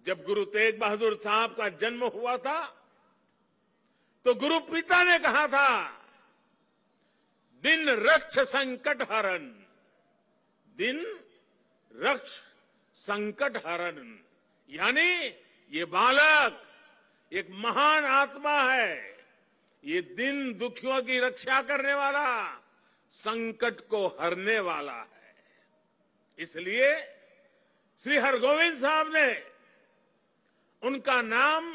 जब गुरु तेग बहादुर साहब का जन्म हुआ था तो गुरु पिता ने कहा था, दिन रक्ष संकट हरण, दिन रक्ष संकट हरण, यानी ये बालक एक महान आत्मा है, ये दिन दुखियों की रक्षा करने वाला, संकट को हरने वाला है। इसलिए श्री हरगोविंद साहब ने उनका नाम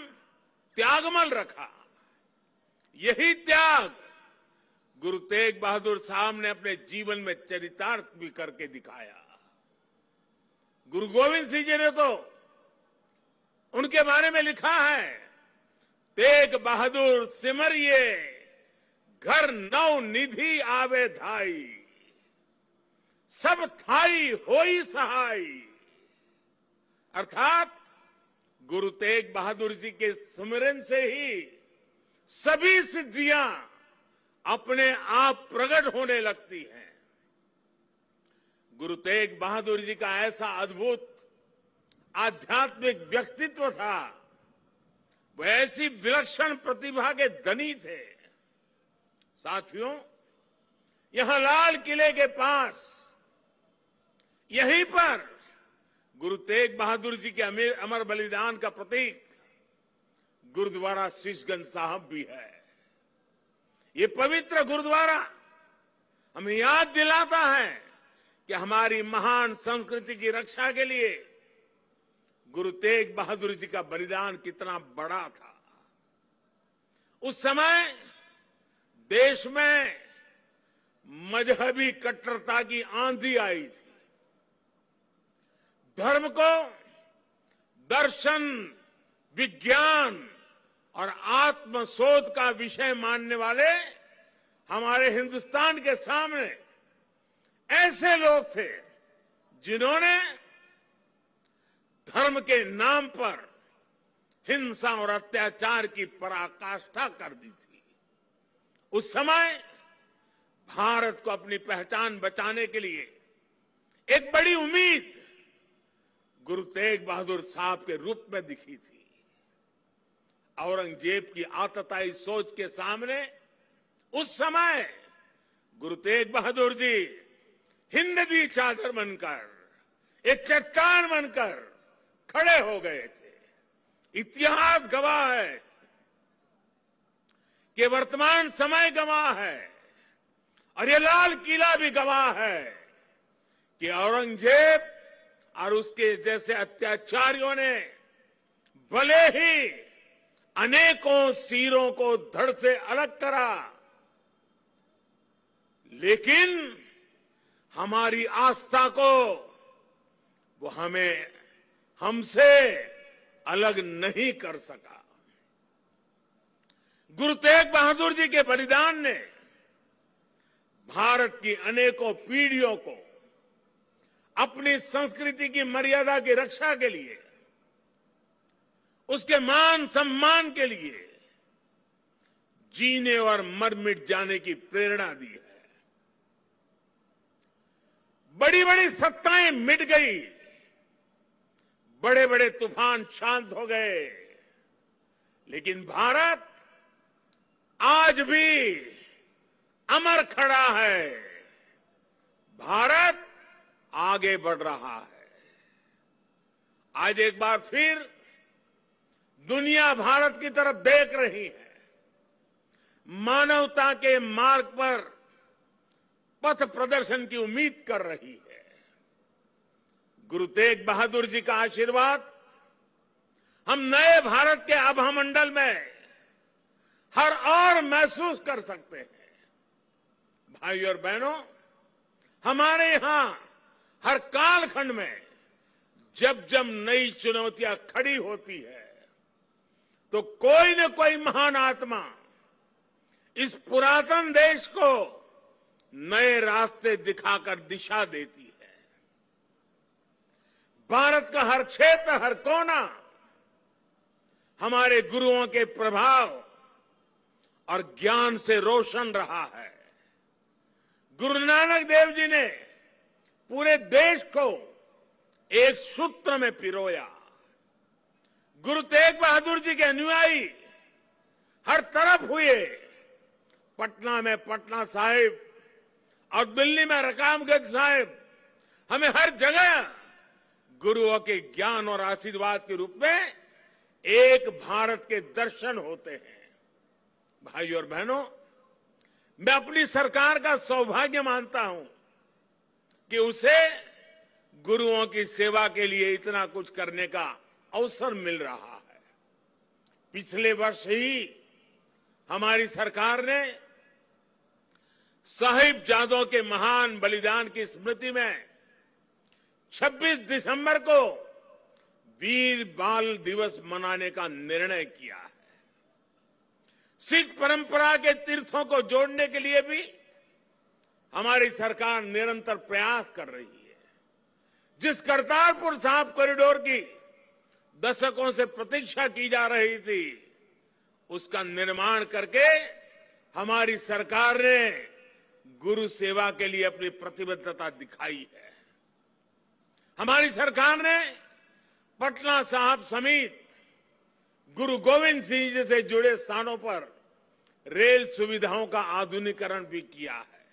त्यागमल रखा। यही त्याग गुरु तेग बहादुर साहब ने अपने जीवन में चरितार्थ भी करके दिखाया। गुरु गोविंद सिंह जी ने तो उनके बारे में लिखा है, तेग बहादुर सिमरिए घर नौ निधि आवे धाई, सब थाई होई सहाय। अर्थात गुरु तेग बहादुर जी के सुमिरन से ही सभी सिद्धियां अपने आप प्रकट होने लगती हैं। गुरु तेग बहादुर जी का ऐसा अद्भुत आध्यात्मिक व्यक्तित्व था, वह ऐसी विलक्षण प्रतिभा के धनी थे। साथियों, यहां लाल किले के पास, यहीं पर गुरु तेग बहादुर जी के अमर बलिदान का प्रतीक गुरुद्वारा शीशगंज साहब भी है। ये पवित्र गुरुद्वारा हमें याद दिलाता है कि हमारी महान संस्कृति की रक्षा के लिए गुरु तेग बहादुर जी का बलिदान कितना बड़ा था। उस समय देश में मजहबी कट्टरता की आंधी आई थी। धर्म को दर्शन, विज्ञान और आत्मशोध का विषय मानने वाले हमारे हिंदुस्तान के सामने ऐसे लोग थे जिन्होंने धर्म के नाम पर हिंसा और अत्याचार की पराकाष्ठा कर दी थी। उस समय भारत को अपनी पहचान बचाने के लिए एक बड़ी उम्मीद गुरु तेग बहादुर साहब के रूप में दिखी थी। औरंगजेब की आतताई सोच के सामने उस समय गुरु तेग बहादुर जी हिंद दी चादर बनकर, एक चट्टान बनकर खड़े हो गए थे। इतिहास गवाह है कि वर्तमान समय गवाह है और ये लाल किला भी गवाह है कि औरंगजेब और उसके जैसे अत्याचारियों ने भले ही अनेकों सिरों को धड़ से अलग करा, लेकिन हमारी आस्था को वो हमसे अलग नहीं कर सका। गुरु तेग बहादुर जी के बलिदान ने भारत की अनेकों पीढ़ियों को अपनी संस्कृति की मर्यादा की रक्षा के लिए, उसके मान सम्मान के लिए जीने और मर मिट जाने की प्रेरणा दी है। बड़ी बड़ी सत्ताएं मिट गई, बड़े बड़े तूफान शांत हो गए, लेकिन भारत आज भी अमर खड़ा है। भारत आगे बढ़ रहा है। आज एक बार फिर दुनिया भारत की तरफ देख रही है, मानवता के मार्ग पर पथ प्रदर्शन की उम्मीद कर रही है। गुरु तेग बहादुर जी का आशीर्वाद हम नए भारत के आभामंडल में हर और महसूस कर सकते हैं। भाइयों और बहनों, हमारे यहां हर कालखंड में जब जब नई चुनौतियां खड़ी होती है तो कोई न कोई महान आत्मा इस पुरातन देश को नए रास्ते दिखाकर दिशा देती है। भारत का हर क्षेत्र, हर कोना हमारे गुरुओं के प्रभाव और ज्ञान से रोशन रहा है। गुरु नानक देव जी ने पूरे देश को एक सूत्र में पिरोया। गुरु तेग बहादुर जी के अनुयायी हर तरफ हुए। पटना में पटना साहिब और दिल्ली में रकाबगंज साहिब, हमें हर जगह गुरुओं के ज्ञान और आशीर्वाद के रूप में एक भारत के दर्शन होते हैं। भाइयों और बहनों, मैं अपनी सरकार का सौभाग्य मानता हूं कि उसे गुरुओं की सेवा के लिए इतना कुछ करने का अवसर मिल रहा है। पिछले वर्ष ही हमारी सरकार ने साहिबजादों के महान बलिदान की स्मृति में 26 दिसंबर को वीर बाल दिवस मनाने का निर्णय किया है। सिख परंपरा के तीर्थों को जोड़ने के लिए भी हमारी सरकार निरंतर प्रयास कर रही है। जिस करतारपुर साहिब कॉरिडोर की दशकों से प्रतीक्षा की जा रही थी, उसका निर्माण करके हमारी सरकार ने गुरु सेवा के लिए अपनी प्रतिबद्धता दिखाई है। हमारी सरकार ने पटना साहिब समेत गुरु गोविंद सिंह जी से जुड़े स्थानों पर रेल सुविधाओं का आधुनिकीकरण भी किया है।